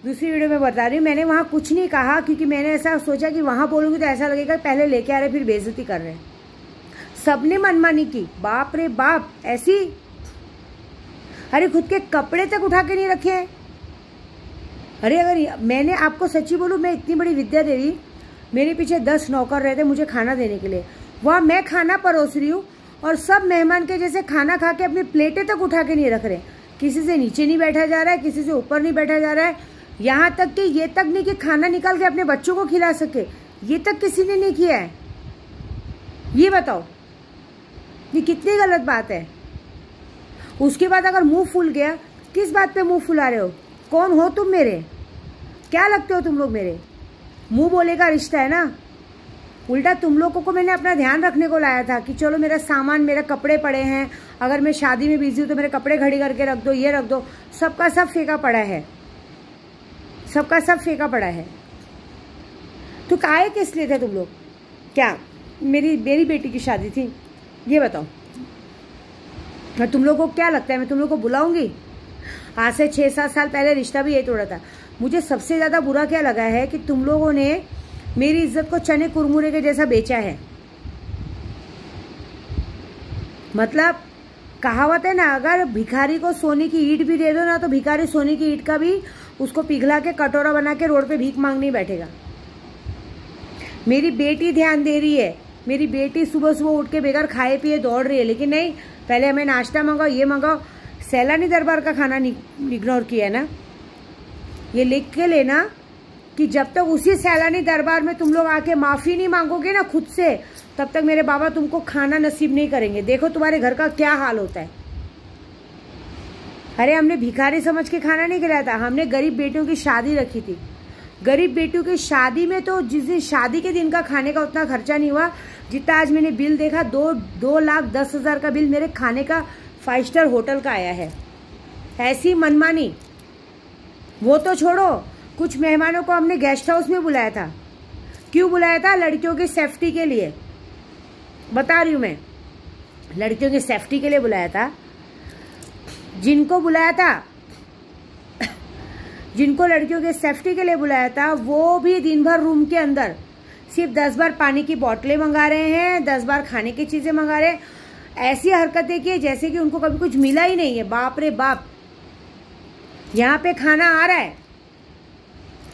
दूसरी वीडियो में बता रही हूँ, मैंने वहाँ कुछ नहीं कहा क्योंकि मैंने ऐसा सोचा कि वहाँ बोलूँगी तो ऐसा लगेगा पहले लेके आ रहे फिर बेइज्जती कर रहे हैं। सबने मनमानी की, बाप रे बाप ऐसी। अरे खुद के कपड़े तक उठा के नहीं रखे हैं। अरे अगर मैंने आपको सच्ची बोलूँ, मैं इतनी बड़ी विद्या देवी, मेरे पीछे 10 नौकर रहते मुझे खाना देने के लिए। वहाँ मैं खाना परोस रही हूँ और सब मेहमान के जैसे खाना खा के अपनी प्लेटें तक उठा के नहीं रख रहे। किसी से नीचे नहीं बैठा जा रहा है, किसी से ऊपर नहीं बैठा जा रहा है। यहाँ तक कि ये तक नहीं कि खाना निकाल के अपने बच्चों को खिला सके, ये तक किसी ने नहीं किया है। ये बताओ ये कितनी गलत बात है। उसके बाद अगर मुंह फूल गया, किस बात पे मुंह फुला रहे हो? कौन हो तुम मेरे? क्या लगते हो तुम लोग मेरे? मुंह बोले का रिश्ता है ना। उल्टा तुम लोगों को मैंने अपना ध्यान रखने को लाया था कि चलो मेरा सामान, मेरे कपड़े पड़े हैं, अगर मैं शादी में बिजी हूँ तो मेरे कपड़े खड़ी करके रख दो, ये रख दो। सबका सब फेंका पड़ा है, सबका सब फेंका पड़ा है। तो काहे किस लिए थे तुम लोग? क्या मेरी बेटी की शादी थी? ये बताओ। और तुम लोगों को क्या लगता है मैं तुम लोगों को बुलाऊंगी? आज से 6-7 साल पहले रिश्ता भी यही तोड़ा था। मुझे सबसे ज्यादा बुरा क्या लगा है कि तुम लोगों ने मेरी इज्जत को चने कुरमुरे के जैसा बेचा है। मतलब कहावत है ना, अगर भिखारी को सोने की ईंट भी दे दो ना तो भिखारी सोने की ईंट का भी उसको पिघला के कटोरा बना के रोड पे भीख मांगने बैठेगा। मेरी बेटी ध्यान दे रही है, मेरी बेटी सुबह सुबह उठ के बेगर खाए पिए दौड़ रही है, लेकिन नहीं, पहले हमें नाश्ता मंगाओ, ये मंगाओ। सैलानी दरबार का खाना इग्नोर किया है ना। ये लिख के लेना कि जब तक उसी सैलानी दरबार में तुम लोग आके माफी नहीं मांगोगे ना खुद से, तब तक मेरे बाबा तुमको खाना नसीब नहीं करेंगे। देखो तुम्हारे घर का क्या हाल होता है। अरे हमने भिखारी समझ के खाना नहीं खिलाया था, हमने गरीब बेटियों की शादी रखी थी। गरीब बेटियों की शादी में तो जिस दिन शादी के दिन का खाने का उतना खर्चा नहीं हुआ जितना आज मैंने बिल देखा। 2,10,000 का बिल मेरे खाने का 5 स्टार होटल का आया है। ऐसी मनमानी। वो तो छोड़ो, कुछ मेहमानों को हमने गेस्ट हाउस में बुलाया था। क्यों बुलाया था? लड़कियों की सेफ्टी के लिए। बता रही हूं मैं, लड़कियों की सेफ्टी के लिए बुलाया था। जिनको बुलाया था, जिनको लड़कियों के सेफ्टी के लिए बुलाया था, वो भी दिन भर रूम के अंदर सिर्फ 10 बार पानी की बोतलें मंगा रहे हैं, 10 बार खाने की चीजें मंगा रहे हैं। ऐसी हरकतें की जैसे कि उनको कभी कुछ मिला ही नहीं है। बाप रे बाप। यहाँ पे खाना आ रहा है,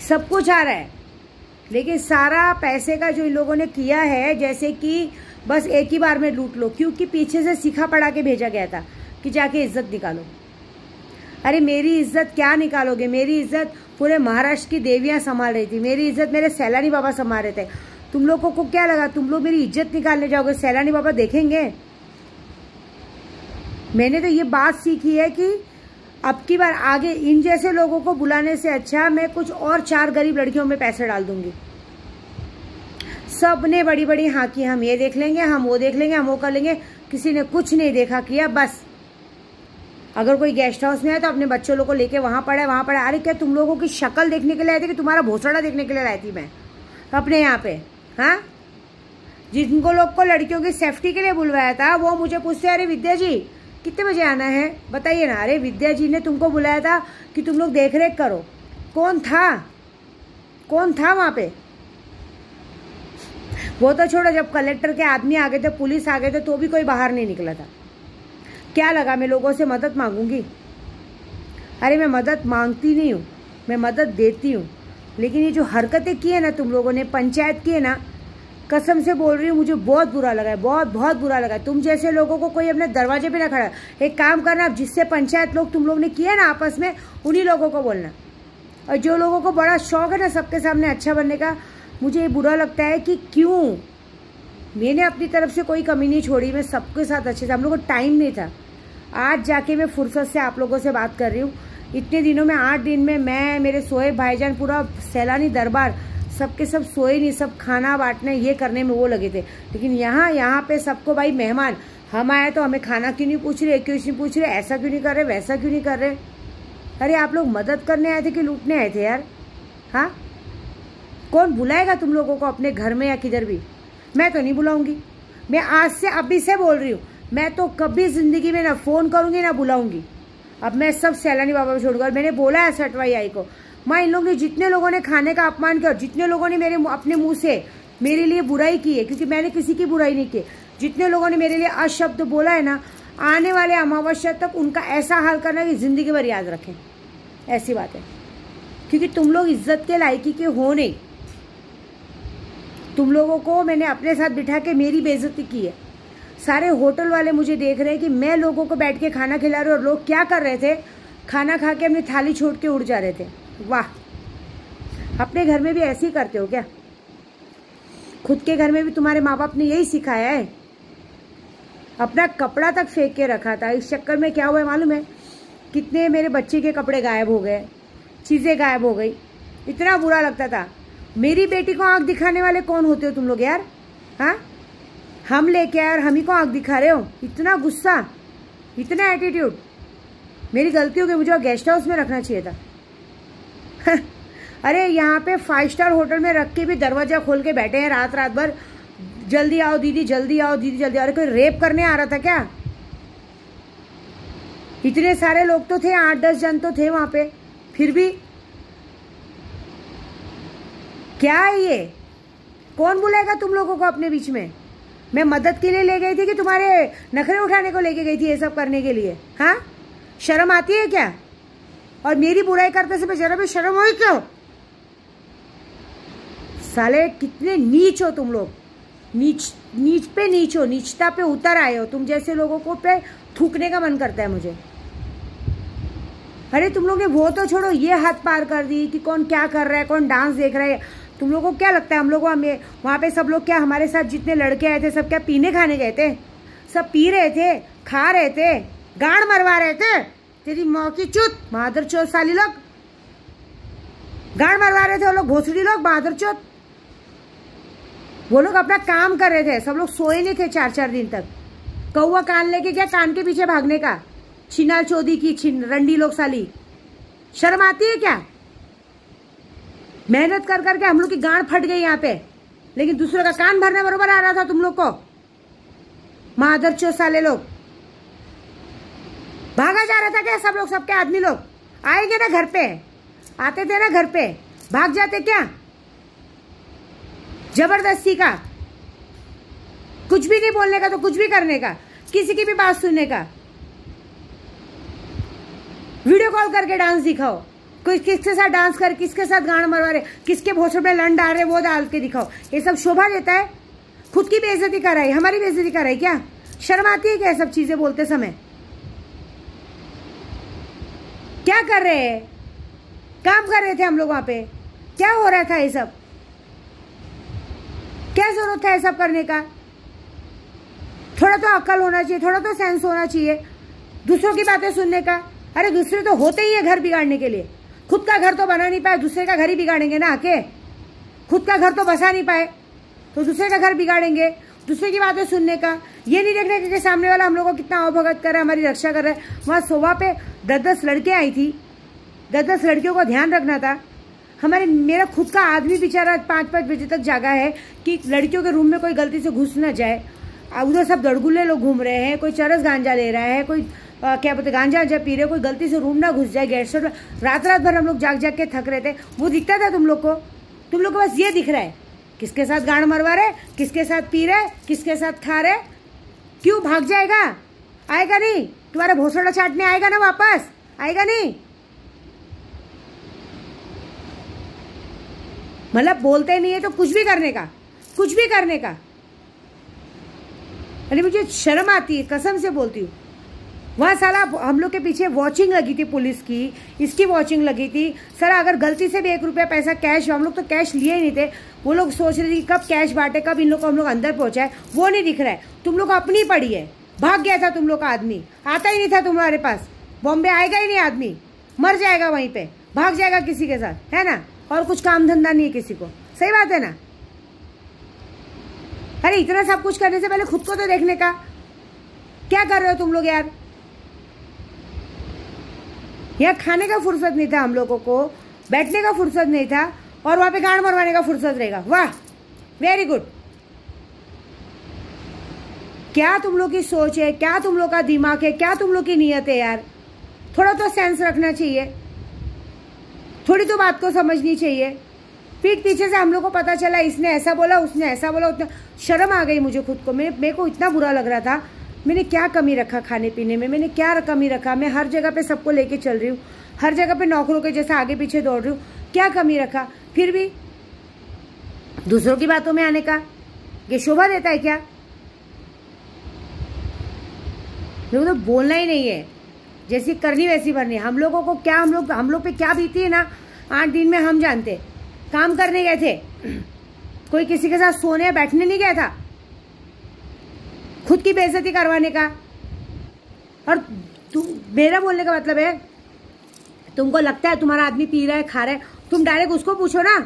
सब कुछ आ रहा है, लेकिन सारा पैसे का जो इन लोगों ने किया है जैसे कि बस एक ही बार में लूट लो, क्योंकि पीछे से सिखा पड़ा के भेजा गया था कि जाके इज्जत निकालो। अरे मेरी इज्जत क्या निकालोगे? मेरी इज्जत पूरे महाराष्ट्र की देवियां संभाल रही थी, मेरी इज्जत मेरे सैलानी बाबा संभाल रहे थे। तुम लोगों को क्या लगा तुम लोग मेरी इज्जत निकालने जाओगे? सैलानी बाबा देखेंगे? मैंने तो ये बात सीखी है कि अब की बार आगे इन जैसे लोगों को बुलाने से अच्छा मैं कुछ और 4 गरीब लड़कियों में पैसे डाल दूंगी। सबने बड़ी बड़ी हाँ की, हम ये देख लेंगे, हम वो देख लेंगे, हम वो कर लेंगे। किसी ने कुछ नहीं देखा किया। बस अगर कोई गेस्ट हाउस में है तो अपने बच्चों लोगों को लेके वहां पड़ा है, वहां पड़ा। अरे क्या तुम लोगों की शक्ल देखने के लिए आई थी कि तुम्हारा भोसड़ा देखने के लिए आई थी मैं अपने यहाँ पे? हाँ, जिनको लोग को लड़कियों की सेफ्टी के लिए बुलवाया था वो मुझे पूछते, अरे विद्या जी कितने बजे आना है बताइए ना। अरे विद्या जी ने तुमको बुलाया था कि तुम लोग देख रेख करो। कौन था? कौन था वहां पे? वो तो छोड़ो, जब कलेक्टर के आदमी आ गए थे, पुलिस आ गए थे, तो भी कोई बाहर नहीं निकला था। क्या लगा मैं लोगों से मदद मांगूंगी? अरे मैं मदद मांगती नहीं हूँ, मैं मदद देती हूँ। लेकिन ये जो हरकतें की है ना तुम लोगों ने, पंचायत की है ना, कसम से बोल रही हूँ मुझे बहुत बुरा लगा है, बहुत बहुत बुरा लगा है। तुम जैसे लोगों को कोई अपने दरवाजे पे ना खड़ा। एक काम करना, जिससे पंचायत लोग तुम लोग ने किया ना आपस में, उन्हीं लोगों को बोलना। और जो लोगों को बड़ा शौक है ना सबके सामने अच्छा बनने का, मुझे ये बुरा लगता है कि क्यों मैंने अपनी तरफ से कोई कमी नहीं छोड़ी। मैं सबके साथ अच्छे से, हम लोगों को टाइम नहीं था। आज जाके मैं फुर्सत से आप लोगों से बात कर रही हूँ। इतने दिनों में 8 दिन में मैं, मेरे सोएब भाईजान, पूरा सैलानी दरबार, सबके सब सोए नहीं, सब खाना बांटने ये करने में वो लगे थे। लेकिन यहाँ पे सबको भाई मेहमान, हम आए तो हमें खाना क्यों नहीं पूछ रहे, क्यों नहीं पूछ रहे, ऐसा क्यों नहीं कर रहे, वैसा क्यों नहीं कर रहे। अरे आप लोग मदद करने आए थे कि लूटने आए थे यार? हाँ, कौन बुलाएगा तुम लोगों को अपने घर में या किधर भी? मैं तो नहीं बुलाऊंगी। मैं आज से अभी से बोल रही हूँ, मैं तो कभी जिंदगी में ना फोन करूंगी ना बुलाऊंगी। अब मैं सब सैलानी बाबा पे छोड़ूंगा। और मैंने बोला है सटवाई आई को, माँ इन लोगों ने जितने लोगों ने खाने का अपमान किया, जितने लोगों ने मेरे अपने मुंह से मेरे लिए बुराई की है, क्योंकि मैंने किसी की बुराई नहीं की, जितने लोगों ने मेरे लिए अशब्द बोला है ना, आने वाले अमावस्या तक उनका ऐसा हाल करना कि जिंदगी भर याद रखें। ऐसी बात है, क्योंकि तुम लोग इज्जत के लायकी के हो नहीं। तुम लोगों को मैंने अपने साथ बिठा के मेरी बेइज्जती की है। सारे होटल वाले मुझे देख रहे हैं कि मैं लोगों को बैठ के खाना खिला रही हूँ, और लोग क्या कर रहे थे, खाना खा के अपनी थाली छोड़ के उड़ जा रहे थे। वाह, अपने घर में भी ऐसे ही करते हो क्या? खुद के घर में भी तुम्हारे माँ बाप ने यही सिखाया है? अपना कपड़ा तक फेंक के रखा था। इस चक्कर में क्या हुआ है मालूम है? कितने मेरे बच्चे के कपड़े गायब हो गए, चीज़ें गायब हो गई। इतना बुरा लगता था। मेरी बेटी को आंख दिखाने वाले कौन होते हो तुम लोग यार? हाँ, हम लेके आए और हम ही को आंख दिखा रहे हो। इतना गुस्सा, इतना एटीट्यूड। मेरी गलती हो गई, मुझे गेस्ट हाउस में रखना चाहिए था। अरे यहाँ पे 5 स्टार होटल में रख के भी दरवाजा खोल के बैठे हैं रात रात भर, जल्दी आओ दीदी, जल्दी आओ दीदी, जल्दी। अरे कोई रेप करने आ रहा था क्या? इतने सारे लोग तो थे, 8-10 जन तो थे वहां पे, फिर भी क्या है ये? कौन बुलाएगा तुम लोगों को अपने बीच में? मैं मदद के लिए ले गई थी कि तुम्हारे नखरे उठाने को लेके गई थी ये सब करने के लिए? हाँ, शर्म आती है क्या? और मेरी बुराई करते समय जरा भी शर्म हुई क्यों? साले कितने नीच हो तुम लोग, नीच पे नीच हो, नीचता पे उतर आए हो। तुम जैसे लोगों को पे थूकने का मन करता है मुझे। अरे तुम लोग ने वो तो छोड़ो, ये हद पार कर दी कि कौन क्या कर रहा है, कौन डांस देख रहा है। तुम लोगों को क्या लगता है हम लोग वहाँ पे सब लोग क्या, हमारे साथ जितने लड़के आए थे सब क्या पीने खाने गए थे? सब पी रहे थे, खा रहे थे, गाड़ मरवा रहे थे। तेरी माँ की चुत, बहादुर चौथ साली लोग गाड़ मरवा रहे थे। वो लोग भोसड़ी लोग, बहादुर चौथ। वो लोग अपना काम कर रहे थे, सब लोग सोए नहीं थे 4-4 दिन तक। कौवा कान लेके क्या कान के पीछे भागने का? छिनाल चौधी की रंडी लोग साली, शर्म आती है क्या? मेहनत कर करके हम लोग की गांड फट गई यहाँ पे, लेकिन दूसरों का कान भरने बरोबर आ रहा था तुम लोग को। मादर चो साले लोग, भागा जा रहा था क्या सब लोग? सबके आदमी लोग आएंगे ना घर पे, आते थे ना घर पे, भाग जाते क्या? जबरदस्ती का, कुछ भी नहीं बोलने का तो कुछ भी करने का, किसी की भी बात सुनने का। वीडियो कॉल करके डांस दिखाओ, कोई किसके साथ डांस कर, किसके साथ गाना मरवा रहे, किसके भोसड़ में लन डाल रहे, वो डाल के दिखाओ। ये सब शोभा देता है? खुद की बेइज्जती कर रहा है, हमारी बेइज्जती कर रहा है क्या? शर्म आती है क्या सब चीजें बोलते समय? क्या कर रहे हैं? काम कर रहे थे हम लोग वहां पे, क्या हो रहा था ये सब? क्या जरूरत था ये सब करने का? थोड़ा तो अक्ल होना चाहिए, थोड़ा तो सेंस होना चाहिए दूसरों की बातें सुनने का। अरे दूसरे तो होते ही है घर बिगाड़ने के लिए। खुद का घर तो बना नहीं पाए, दूसरे का घर ही बिगाड़ेंगे ना आके। खुद का घर तो बसा नहीं पाए तो दूसरे का घर बिगाड़ेंगे। दूसरे की बातें सुनने का, ये नहीं देखने के सामने वाला हम लोग को कितना अवभगत कर रहा है, हमारी रक्षा कर रहा है। वहां शोभा पे 10-10 लड़के आई थी, 10-10 लड़कियों को ध्यान रखना था। मेरा खुद का आदमी बेचारा 5-5 बजे तक जागा है कि लड़कियों के रूम में कोई गलती से घुस ना जाए। उधर सब दड़गुल्ले लोग घूम रहे हैं, कोई चरस गांजा ले रहा है, कोई क्या बोलते गांजा पी रहे, कोई गलती से रूम ना घुस जाए। गेस्ट हाउस रात रात भर हम लोग जाग जाग के थक रहे थे, वो दिखता था तुम लोग को? तुम लोग को बस ये दिख रहा है किसके साथ गाड़ मरवा रहे, किसके साथ पी रहे, किसके साथ खा रहे। क्यों भाग जाएगा? आएगा नहीं? तुम्हारा भोसड़ा चाटने आएगा ना वापस? आएगा नहीं? मतलब बोलते नहीं है तो कुछ भी करने का, कुछ भी करने का। अरे मुझे शर्म आती है, कसम से बोलती हूँ। वहाँ साला हम लोग के पीछे वॉचिंग लगी थी पुलिस की, इसकी वॉचिंग लगी थी। सर अगर गलती से भी 1 रुपया पैसा कैश, हम लोग तो कैश लिए ही नहीं थे। वो लोग सोच रहे थे कि कब कैश बांटे, कब इन लोग को हम लोग अंदर पहुंचाए, वो नहीं दिख रहा है। तुम लोग अपनी पड़ी है, भाग गया था तुम लोग का आदमी, आता ही नहीं था तुम्हारे पास। बॉम्बे आएगा ही नहीं आदमी, मर जाएगा वहीं पे, भाग जाएगा किसी के साथ, है ना? और कुछ काम धंधा नहीं है किसी को, सही बात है ना? अरे इतना सब कुछ करने से पहले खुद को तो देखने का। क्या कर रहे हो तुम लोग यार? यहाँ खाने का फुर्सत नहीं था हम लोगों को, बैठने का फुर्सत नहीं था, और वहां पे गाड़ मरवाने का फुर्सत रहेगा। वाह, वेरी गुड। क्या तुम लोग की सोच है, क्या तुम लोग का दिमाग है, क्या तुम लोग की नीयत है यार? थोड़ा तो सेंस रखना चाहिए, थोड़ी तो बात को समझनी चाहिए। पीठ पीछे से हम लोग को पता चला इसने ऐसा बोला, उसने ऐसा बोला, उतना शर्म आ गई मुझे खुद को। मेरे को इतना बुरा लग रहा था। मैंने क्या कमी रखा खाने पीने में, मैंने क्या कमी रखा? मैं हर जगह पे सबको लेके चल रही हूँ, हर जगह पे नौकरों के जैसे आगे पीछे दौड़ रही हूँ, क्या कमी रखा? फिर भी दूसरों की बातों में आने का ये शोभा देता है क्या? तो बोलना ही नहीं है, जैसी करनी वैसी भरनी। हम लोगों को क्या, हम लोग पे क्या बीती है ना, 8 दिन में हम जानते। काम करने गए थे, कोई किसी के साथ सोने बैठने नहीं गया था, खुद की बेइज्जती करवाने का। और मेरा बोलने का मतलब है, तुमको लगता है तुम्हारा आदमी पी रहा है, खा रहा है, तुम डायरेक्ट उसको पूछो ना।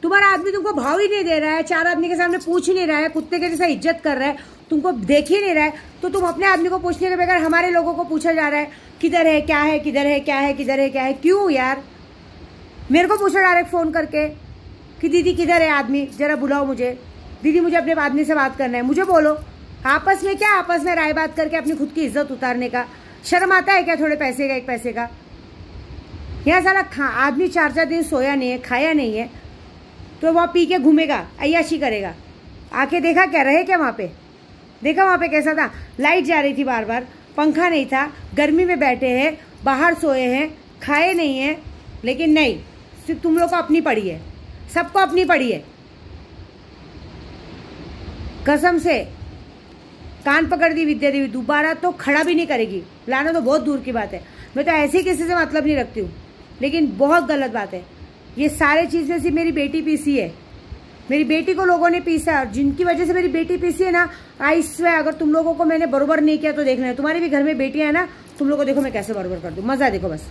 तुम्हारा आदमी तुमको भाव ही नहीं दे रहा है, 4 आदमी के सामने पूछ ही नहीं रहा है, कुत्ते के जैसा इज्जत कर रहा है, तुमको देख ही नहीं रहा है, तो तुम अपने आदमी को पूछने के बगैर हमारे लोगों को पूछा जा रहा है किधर है, क्या है, किधर है, क्या है, किधर है, क्या है। क्यों यार? मेरे को पूछो डायरेक्ट फोन करके कि दीदी किधर है आदमी, जरा बुलाओ मुझे, दीदी मुझे अपने आदमी से बात करना है, मुझे बोलो। आपस में क्या, आपस में राय बात करके अपनी खुद की इज्जत उतारने का शर्म आता है क्या? थोड़े पैसे का, 1 पैसे का। यहाँ साला आदमी 4-4 दिन सोया नहीं है, खाया नहीं है, तो वहाँ पी के घूमेगा, अय्याशी करेगा। आके देखा क्या, रहे क्या वहाँ पे? देखा वहाँ पे कैसा था? लाइट जा रही थी बार बार, पंखा नहीं था, गर्मी में बैठे हैं, बाहर सोए हैं, खाए नहीं है। लेकिन नहीं, सिर्फ तुम लोग को अपनी पड़ी है, सबको अपनी पड़ी है। कसम से कान पकड़ दी विद्या देवी, दोबारा तो खड़ा भी नहीं करेगी। लाना तो बहुत दूर की बात है, मैं तो ऐसे ही किसी से मतलब नहीं रखती हूँ, लेकिन बहुत गलत बात है। ये सारे चीज़ें सिर्फ मेरी बेटी पीसी है, मेरी बेटी को लोगों ने पीसा, और जिनकी वजह से मेरी बेटी पीसी है ना, आई स्वेयर अगर तुम लोगों को मैंने बरोबर नहीं किया तो देखना है। तुम्हारे भी घर में बेटियां है ना, तुम लोगों को देखो मैं कैसे बरोबर कर दूँ, मजा देखो बस।